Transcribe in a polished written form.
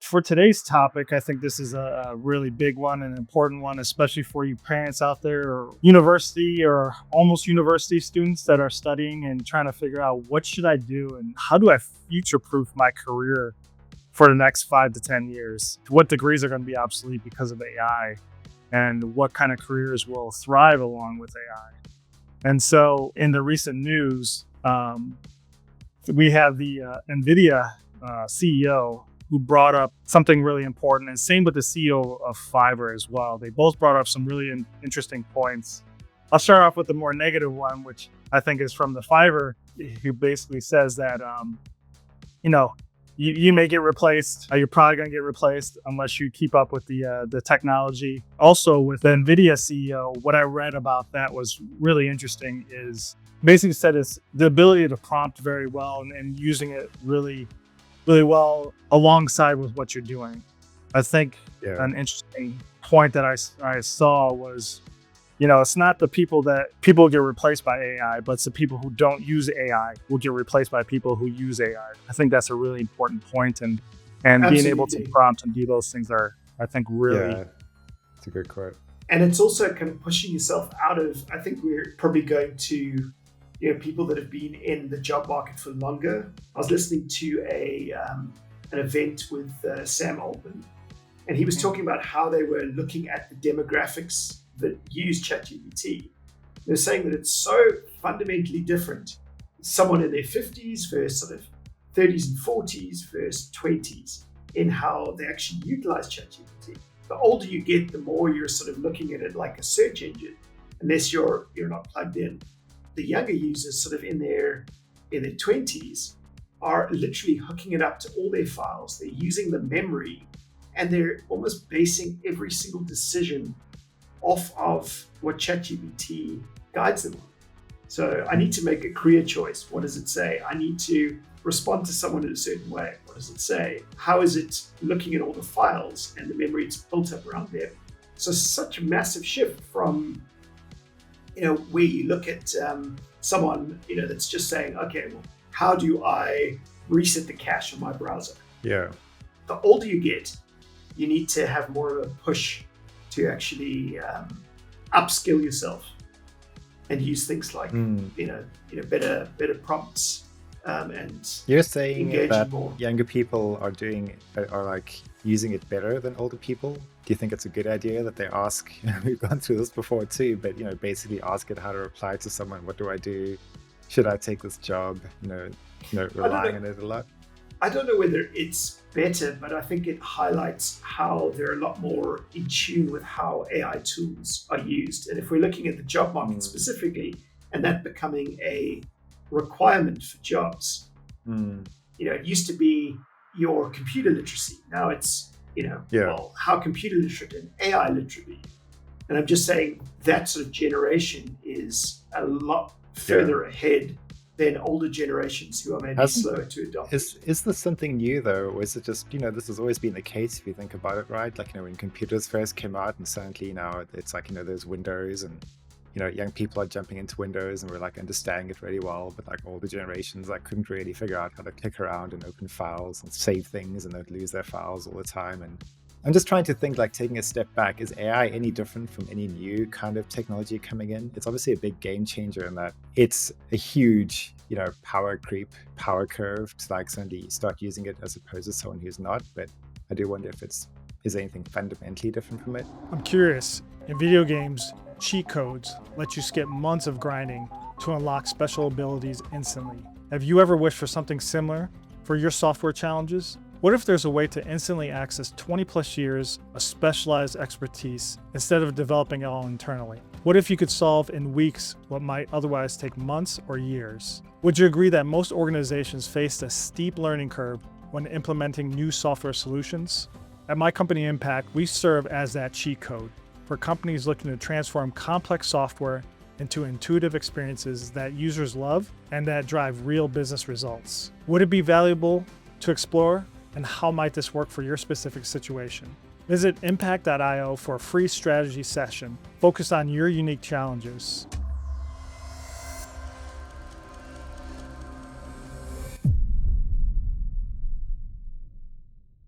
For today's topic, I think this is a really big one, an important one, especially for you parents out there or university or almost university students that are studying and trying to figure out what should I do and how do I future-proof my career for the next 5 to 10 years? What degrees are going to be obsolete because of AI? And what kind of careers will thrive along with AI? And so in the recent news, we have the NVIDIA CEO who brought up something really important, and same with the CEO of Fiverr as well. They both brought up some really interesting points. I'll start off with the more negative one, which I think is from the Fiverr, who basically says that, you may get replaced. You're probably going to get replaced unless you keep up with the technology. Also, with the NVIDIA CEO, what I read about that was really interesting. Is basically said it's the ability to prompt very well and using it really well alongside with what you're doing. I think an interesting point that I saw was, it's not the people get replaced by AI, but it's the people who don't use AI will get replaced by people who use AI. I think that's a really important point, and Absolutely. being able to prompt and do those things are, I think, really. Yeah, it's a good quote. And it's also kind of pushing yourself out of, I think we're probably going to, people that have been in the job market for longer. I was listening to an event with Sam Altman, and he was talking about how they were looking at the demographics that use ChatGPT. They're saying that it's so fundamentally different. Someone in their 50s versus sort of 30s and 40s versus 20s in how they actually utilize ChatGPT. The older you get, the more you're sort of looking at it like a search engine, unless you're not plugged in. The younger users sort of in their 20s are literally hooking it up to all their files. They're using the memory, and they're almost basing every single decision off of what ChatGPT guides them on. So I need to make a career choice. What does it say? I need to respond to someone in a certain way. What does it say? How is it looking at all the files and the memory it's built up around them? So such a massive shift from where you look at someone, that's just saying, okay, well, how do I reset the cache on my browser? Yeah. The older you get, you need to have more of a push to actually upskill yourself and use things like, better prompts and you're saying engage that more. Younger people are like using it better than older people. Do you think it's a good idea that they ask, we've gone through this before too, but basically ask it how to reply to someone? What do I do? Should I take this job? Relying on it a lot. I don't know whether it's better, but I think it highlights how they're a lot more in tune with how AI tools are used. And if we're looking at the job market specifically, and that becoming a requirement for jobs, it used to be your computer literacy. Now it's, well, how computer literate and AI literate are you? And I'm just saying that sort of generation is a lot further ahead than older generations who are maybe slower to adopt. Is this something new though, or is it just, this has always been the case if you think about it, right? Like, when computers first came out, and suddenly now it's like, there's Windows, and young people are jumping into Windows and we're like understanding it really well, but like older generations couldn't really figure out how to click around and open files and save things, and they'd lose their files all the time. And I'm just trying to think, like, taking a step back, is AI any different from any new kind of technology coming in? It's obviously a big game changer in that it's a huge, power creep, power curve to like suddenly start using it as opposed to someone who's not. But I do wonder if is anything fundamentally different from it. I'm curious. In video games, cheat codes let you skip months of grinding to unlock special abilities instantly. Have you ever wished for something similar for your software challenges? What if there's a way to instantly access 20 plus years of specialized expertise instead of developing it all internally? What if you could solve in weeks what might otherwise take months or years? Would you agree that most organizations face a steep learning curve when implementing new software solutions? At my company Impact, we serve as that cheat code for companies looking to transform complex software into intuitive experiences that users love and that drive real business results. Would it be valuable to explore? And how might this work for your specific situation? Visit impact.io for a free strategy session focused on your unique challenges.